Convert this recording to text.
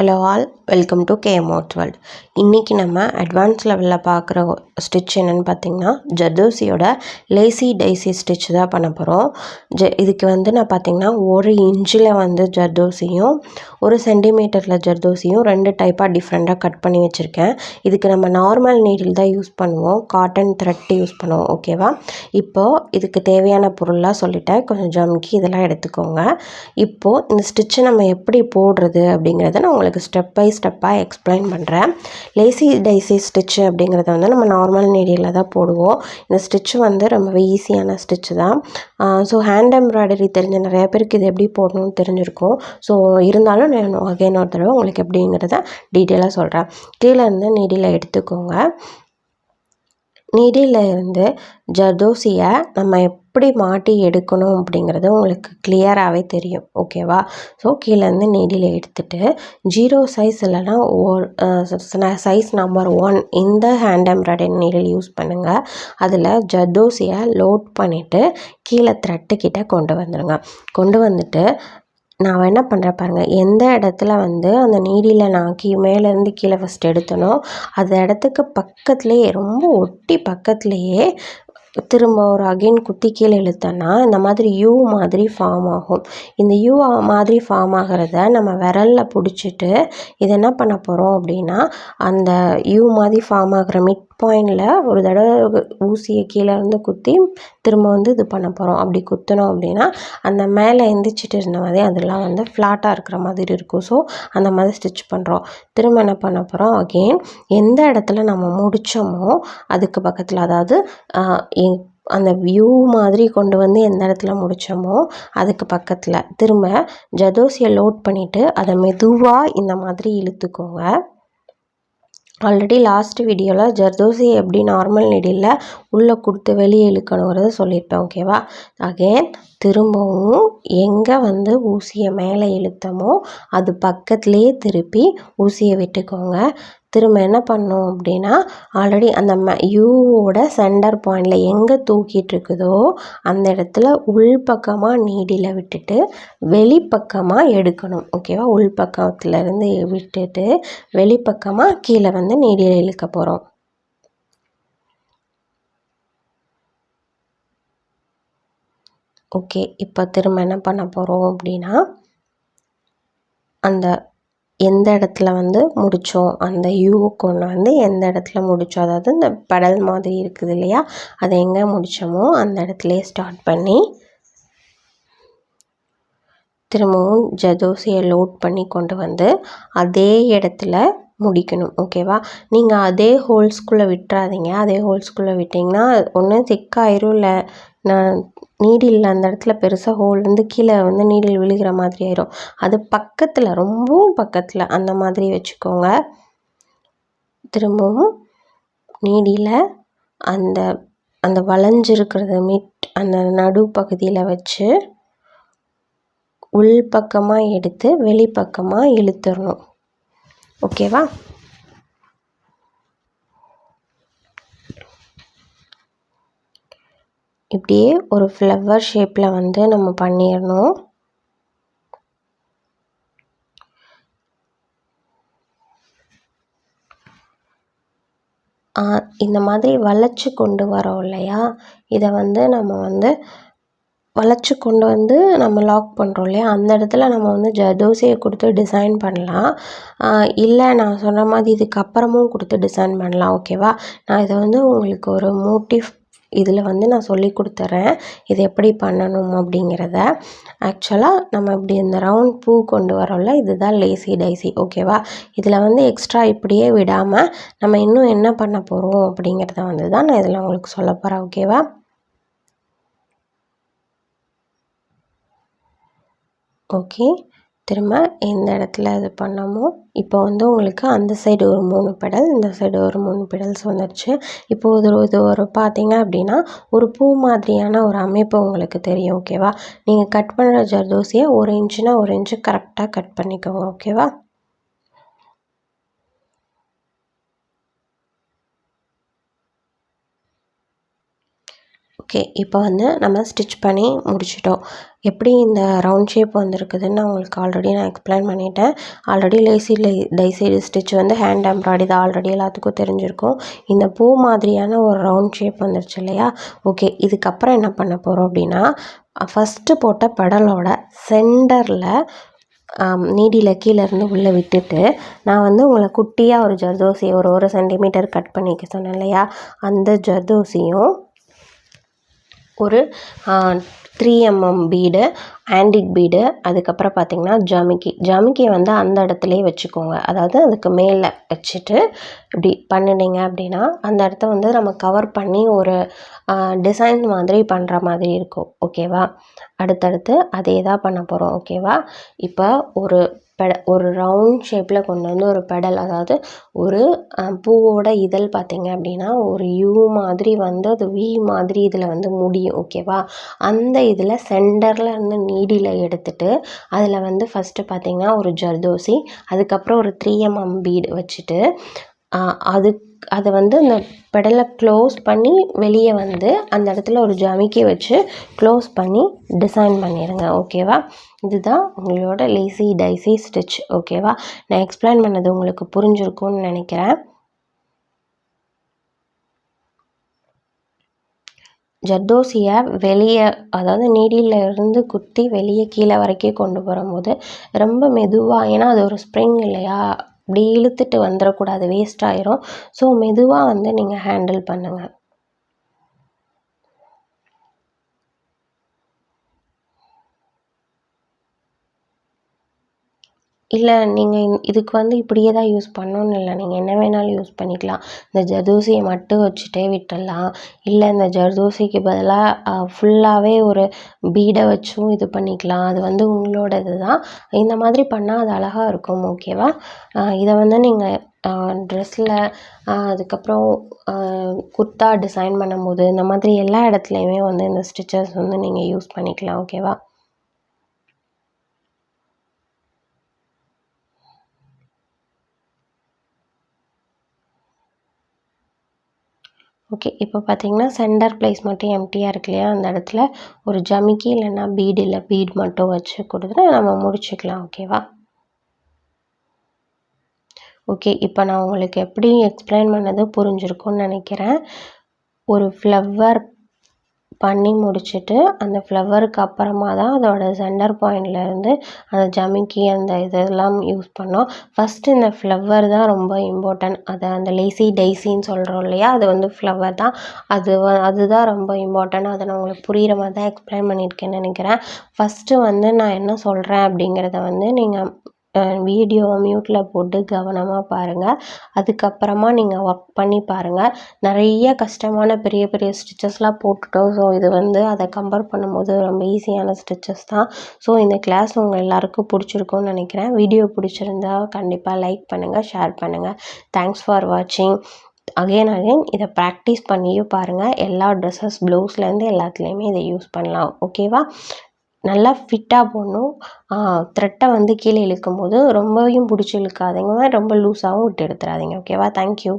Hello all, welcome to KMOD world. இன்றைக்கி நம்ம advance லெவலில் பார்க்குற ஸ்டிச் என்னென்னு பார்த்திங்கன்னா ஜர்தோசியோட லேசி டைசி ஸ்டிச் தான் பண்ண போகிறோம். இதுக்கு நான் பார்த்திங்கன்னா 1 இன்ச்சில் ஜர்தோசியும் 1 சென்டிமீட்டரில் ஜர்தோசியும் 2 டைப்பாக டிஃப்ரெண்ட்டாக கட் பண்ணி வச்சுருக்கேன். இதுக்கு நம்ம நார்மல் நீடில் தான் யூஸ் பண்ணுவோம், காட்டன் த்ரெட் யூஸ் பண்ணுவோம். ஓகேவா? இப்போது இதுக்கு தேவையான பொருளாக சொல்லிட்டேன், கொஞ்சம் ஜம்கி இதெல்லாம் எடுத்துக்கோங்க. இப்போது இந்த ஸ்டிச்சை நம்ம எப்படி போடுறது அப்படிங்கிறத நான் உங்களுக்கு ஸ்டெப் பை ஸ்டெப்பாக எக்ஸ்பிளைன் பண்ணுறேன். லேசி டைசி ஸ்டிச்சு அப்படிங்கிறத நம்ம நார்மல் நீடியில் தான் போடுவோம். இந்த ஸ்டிச்சு ரொம்பவே ஈஸியான ஸ்டிச்சு தான். ஸோ ஹேண்ட் எம்ப்ராய்டரி தெரிஞ்ச நிறைய பேருக்கு இது எப்படி போடணும்னு தெரிஞ்சிருக்கும். ஸோ இருந்தாலும் நான் அகைன் ஒரு தடவை உங்களுக்கு எப்படிங்கிறத டீட்டெயிலாக சொல்கிறேன். கீழே இருந்து நீடியில் எடுத்துக்கோங்க. நீடியில் இருந்து ஜர்தோசியை நம்ம எப்படி மாட்டி எடுக்கணும் அப்படிங்கிறது உங்களுக்கு கிளியராகவே தெரியும். ஓகேவா? ஸோ கீழேருந்து நீடியில் எடுத்துகிட்டு 0 சைஸ் இல்லைனா சைஸ் நம்பர் 1 இந்த ஹேண்ட் எம்ப்ராய்டரி நீடில் யூஸ் பண்ணுங்கள். அதில் ஜர்தோசியை லோட் பண்ணிவிட்டு கீழே த்ரெட்டுக்கிட்ட கொண்டு வந்துடுங்க. கொண்டு வந்துட்டு நான் என்ன பண்ணுறேன் பாருங்கள், எந்த இடத்துல அந்த நீடியில் நான் மேலேருந்து கீழே ஃபஸ்ட் எடுத்தனோ அந்த இடத்துக்கு பக்கத்துலேயே, ரொம்ப ஒட்டி பக்கத்துலேயே திரும்ப ஒரு அகைன் குத்தி கீழே இழுத்தோன்னா இந்த மாதிரி யூ மாதிரி ஃபார்ம் ஆகும். இந்த யூ மாதிரி ஃபார்ம் ஆகிறத நம்ம விரலில் பிடிச்சிட்டு இதை என்ன பண்ண போகிறோம் அப்படின்னா, அந்த யூ மாதிரி ஃபார்ம் ஆகிற மிட் பாயிண்டில் ஒரு தடவை ஊசியை கீழே இருந்து குத்தி திரும்ப இது பண்ண போகிறோம். அப்படி குத்தினோம் அப்படின்னா அந்த மேலே எந்திரிச்சிட்டு இருந்த மாதிரி அதெல்லாம் ஃப்ளாட்டாக இருக்கிற மாதிரி இருக்கும். ஸோ அந்த மாதிரி ஸ்டிச் பண்ணுறோம். திரும்ப என்ன பண்ண போகிறோம், அகெயின் எந்த இடத்துல நம்ம முடித்தோமோ அதுக்கு பக்கத்தில், அதாவது அந்த வியூ மாதிரி கொண்டு எந்த இடத்துல முடித்தோமோ அதுக்கு பக்கத்தில் திரும்ப ஜர்தோசியை லோட் பண்ணிவிட்டு அதை மெதுவாக இந்த மாதிரி இழுத்துக்கோங்க. ஆல்ரெடி லாஸ்ட் வீடியோவில் ஜர்தோசி எப்படி நார்மல் நீடில் உள்ளே கொடுத்து வெளியே இழுக்கணுங்கிறத சொல்லியிருப்பேன். ஓகேவா? அகெயின் திரும்பவும் எங்கே ஊசியை மேலே இழுத்தமோ அது பக்கத்துலேயே திருப்பி ஊசியை விட்டுக்கோங்க. திரும்ப என்ன பண்ணோம் அப்படின்னா, ஆல்ரெடி அந்த யூவோட சென்டர் பாயிண்டில் எங்கே தூக்கிட்டு இருக்குதோ அந்த இடத்துல உள்பக்கமாக நீடியில் விட்டுட்டு வெளிப்பக்கமாக எடுக்கணும். ஓகேவா? உள்பக்கத்துலேருந்து விட்டுட்டு வெளிப்பக்கமாக கீழே நீடியில் இழுக்க போகிறோம். ஓகே, இப்போ திரும்ப என்ன பண்ண போகிறோம் அப்படின்னா, அந்த எந்த இடத்துல முடித்தோம் அந்த யூவுக்கு ஒன்று எந்த இடத்துல முடித்தோம், அதாவது இந்த பெடல் மாதிரி இருக்குது இல்லையா, அதை எங்கே முடித்தோமோ அந்த இடத்துலையே ஸ்டார்ட் பண்ணி திரும்பவும் ஜர்தோசியை லோட் பண்ணி கொண்டு அதே இடத்துல முடிக்கணும். ஓகேவா? நீங்கள் அதே ஹோல்ஸ்குள்ளே விட்டுறாதீங்க. அதே ஹோல்ஸ்குள்ளே விட்டிங்கன்னா ஒன்று திக்காயிரும், இல்லை நான் நீடில் அந்த இடத்துல பெருசாக ஹோல் கீழே நீடில் விழுகிற மாதிரி ஆயிரும். அது பக்கத்தில், ரொம்பவும் பக்கத்தில் அந்த மாதிரி வச்சுக்கோங்க. திரும்பவும் நீடியில் அந்த அந்த வளைஞ்சிருக்கிறது அந்த நடு பகுதியில் வச்சு உள்பக்கமாக எடுத்து வெளிப்பக்கமாக இழுத்துடணும். ஓகேவா? இப்படியே ஒரு ஃப்ளவர் ஷேப்பில் நம்ம பண்ணிடணும். இந்த மாதிரி வளைச்சி கொண்டு வரோம் இல்லையா, இதை நம்ம வளைச்சி கொண்டு நம்ம லாக் பண்ணுறோம் இல்லையா, அந்த இடத்துல நம்ம ஜர்தோசியை கொடுத்து டிசைன் பண்ணலாம். இல்லை நான் சொன்ன மாதிரி இதுக்கப்புறமும் கொடுத்து டிசைன் பண்ணலாம். ஓகேவா? நான் இதை உங்களுக்கு ஒரு மோட்டிவ் இதில் நான் சொல்லி கொடுத்துட்றேன் இது எப்படி பண்ணணும் அப்படிங்கிறத. ஆக்சுவலாக நம்ம இப்படி இந்த ரவுண்ட் பூ கொண்டு வரோம்ல, இதுதான் லேசி டைசி. ஓகேவா? இதில் எக்ஸ்ட்ரா இப்படியே விடாமல் நம்ம இன்னும் என்ன பண்ண போகிறோம் அப்படிங்கிறத தான் நான் இதில் உங்களுக்கு சொல்ல போகிறேன். ஓகேவா? ஓகே, திரும்ப எந்த இடத்துல இது பண்ணமோ இப்போ உங்களுக்கு அந்த சைடு ஒரு 3 பெடல், இந்த சைடு ஒரு 3 பெடல்ஸ் வந்துடுச்சு. இப்போது இது ஒரு பார்த்தீங்க அப்படின்னா ஒரு பூ மாதிரியான ஒரு அமைப்பு உங்களுக்கு தெரியும். ஓகேவா? நீங்கள் கட் பண்ணுற ஜர்தோசியை 1 இன்ச்சுனா 1 இன்ச்சு கரெக்டாக கட் பண்ணிக்கோங்க. ஓகேவா? ஓகே, இப்போ வந்து நம்ம ஸ்டிச் பண்ணி முடிச்சிட்டோம். எப்படி இந்த ரவுண்ட் ஷேப் வந்திருக்குதுன்னு உங்களுக்கு ஆல்ரெடி நான் எக்ஸ்பிளைன் பண்ணிட்டேன். ஆல்ரெடி டைஸி ஸ்டிச் வந்து ஹேண்ட் எம்ப்ராய்டரி தான் ஆல்ரெடி எல்லாத்துக்கும் தெரிஞ்சிருக்கும். இந்த பூ மாதிரியான ஒரு ரவுண்ட் ஷேப் வந்துருச்சு இல்லையா? ஓகே, இதுக்கப்புறம் என்ன பண்ண போகிறோம் அப்படின்னா, ஃபஸ்ட்டு போட்ட பெடலோட சென்டரில் நீடியில் கீழேருந்து உள்ளே விட்டுட்டு, நான் வந்து உங்களை குட்டியாக ஒரு ஜர்தோசி ஒரு சென்டிமீட்டர் கட் பண்ணிக்க சொன்னேன் இல்லையா? அந்த ஜர்தோசியும் ஒரு 3 mm பீடு, ஆன்டிக் பீடு, அதுக்கப்புறம் பார்த்திங்கன்னா ஜமிக்கி வந்து அந்த இடத்துலையே வச்சுக்கோங்க. அதாவது அதுக்கு மேலே வச்சுட்டு இப்படி பண்ணினீங்க அப்படின்னா அந்த இடத்த வந்து நம்ம கவர் பண்ணி ஒரு டிசைன் மாதிரி பண்ணுற மாதிரி இருக்கும். ஓகேவா? அடுத்தடுத்து அதே தான் பண்ண போகிறோம். ஓகேவா? இப்போ ஒரு ரவுண்ட் ஷேப்பில் கொண்டு வந்து ஒரு பெடல், அதாவது ஒரு பூவோட இதழ் பார்த்திங்க அப்படின்னா ஒரு யூ மாதிரி வந்து அது வி மாதிரி இதில் வந்து முடியும். ஓகேவா? அந்த இதில் சென்டரில் இருந்து நீடியில் எடுத்துகிட்டு அதில் வந்து ஃபஸ்ட்டு பார்த்திங்கன்னா ஒரு ஜர்தோசி, அதுக்கப்புறம் ஒரு 3 mm பீடு வச்சுட்டு அதை வந்து அந்த பெடலை க்ளோஸ் பண்ணி வெளியே வந்து அந்த இடத்துல ஒரு ஜமிக்கி வச்சு க்ளோஸ் பண்ணி டிசைன் பண்ணிடுங்க. ஓகேவா? இதுதான் உங்களோட டைஸி ஸ்டிச். ஓகேவா? நான் எக்ஸ்பிளைன் பண்ணது உங்களுக்கு புரிஞ்சிருக்கும்னு நினைக்கிறேன். ஜர்தோசியை வெளியே, அதாவது நீடியில் இருந்து குத்தி வெளியே கீழே வரைக்கும் கொண்டு வரும்போது ரொம்ப மெதுவாக, ஏன்னா அது ஒரு ஸ்ப்ரிங் இல்லையா, அப்படி இழுத்துட்டு வந்துடக்கூடாது, வேஸ்ட் ஆயிரும். ஸோ மெதுவாக வந்து நீங்கள் ஹேண்டில் பண்ணுங்கள். இல்லை நீங்கள் இதுக்கு வந்து இப்படியே தான் யூஸ் பண்ணணும்னு இல்லை, நீங்கள் என்ன வேணாலும் யூஸ் பண்ணிக்கலாம். இந்த ஜர்தோசியை மட்டும் வச்சுட்டே விட்டுடலாம். இல்லை இந்த ஜர்தோசிக்கு பதிலாக ஃபுல்லாகவே ஒரு பீடை வச்சும் இது பண்ணிக்கலாம். அது வந்து உங்களோட இது தான். இந்த மாதிரி பண்ணால் அது அழகாக இருக்கும். ஓகேவா? இதை வந்து நீங்கள் ட்ரெஸ்ஸில் அதுக்கப்புறம் குர்த்தா டிசைன் பண்ணும்போது இந்த மாதிரி எல்லா இடத்துலையுமே வந்து இந்த ஸ்டிச்சஸ் வந்து நீங்கள் யூஸ் பண்ணிக்கலாம். ஓகேவா? ஓகே, இப்போ பார்த்தீங்கன்னா சென்டர் பிளேஸ் மட்டும் எம்டியாக இருக்கு இல்லையா? அந்த இடத்துல ஒரு ஜமிக்கி இல்லைன்னா பீட் மட்டும் வச்சு கொடுத்துட்டு நம்ம முடிச்சுக்கலாம். ஓகேவா? ஓகே, இப்போ நான் உங்களுக்கு எப்படி எக்ஸ்பிளைன் பண்ணது புரிஞ்சிருக்கும்னு நினைக்கிறேன். ஒரு ஃப்ளவர் பண்ணி முடிச்சுட்டு அந்த ஃப்ளவருக்கு அப்புறமா தான் அதோட சென்டர் பாயிண்ட்லேருந்து அந்த ஜமிக்கி அந்த இதெல்லாம் யூஸ் பண்ணோம். ஃபஸ்ட்டு இந்த ஃப்ளவர் தான் ரொம்ப இம்பார்ட்டன்ட். அதை அந்த டைஸின்னு சொல்கிறோம் இல்லையா? அது வந்து ஃப்ளவர் தான். அதுதான் ரொம்ப இம்பார்ட்டன்ட். அதை நான் உங்களுக்கு புரிகிற மாதிரி தான் எக்ஸ்பிளைன் பண்ணியிருக்கேன்னு நினைக்கிறேன். ஃபஸ்ட்டு வந்து நான் என்ன சொல்கிறேன் அப்படிங்கிறத வந்து நீங்கள் வீடியோவை மியூட்டில் போட்டு கவனமாக பாருங்கள். அதுக்கப்புறமா நீங்கள் ஒர்க் பண்ணி பாருங்கள். நிறைய கஷ்டமான பெரிய பெரிய ஸ்டிச்சஸ்லாம் போட்டுட்டோம். ஸோ இது வந்து அதை கம்பேர் பண்ணும்போது ரொம்ப ஈஸியான ஸ்டிச்சஸ் தான். ஸோ இந்த கிளாஸ் உங்கள் எல்லாருக்கும் பிடிச்சிருக்கும்னு நினைக்கிறேன். வீடியோ பிடிச்சிருந்தா கண்டிப்பாக லைக் பண்ணுங்கள், ஷேர் பண்ணுங்கள். தேங்க்ஸ் ஃபார் வாட்சிங். அகெயின் இதை ப்ராக்டிஸ் பண்ணியும் பாருங்கள். எல்லா ட்ரெஸ்ஸஸ் ப்ளவுஸ்லேருந்து எல்லாத்துலேயுமே இதை யூஸ் பண்ணலாம். ஓகேவா? நல்லா ஃபிட்டாக போடணும். த்ரெட்டை வந்து கீழே இழுக்கும்போது ரொம்பவும் பிடிச்சி இழுக்காதீங்க, ரொம்ப லூஸாகவும் விட்டு எடுத்துடாதீங்க. ஓகேவா? தேங்க்யூ.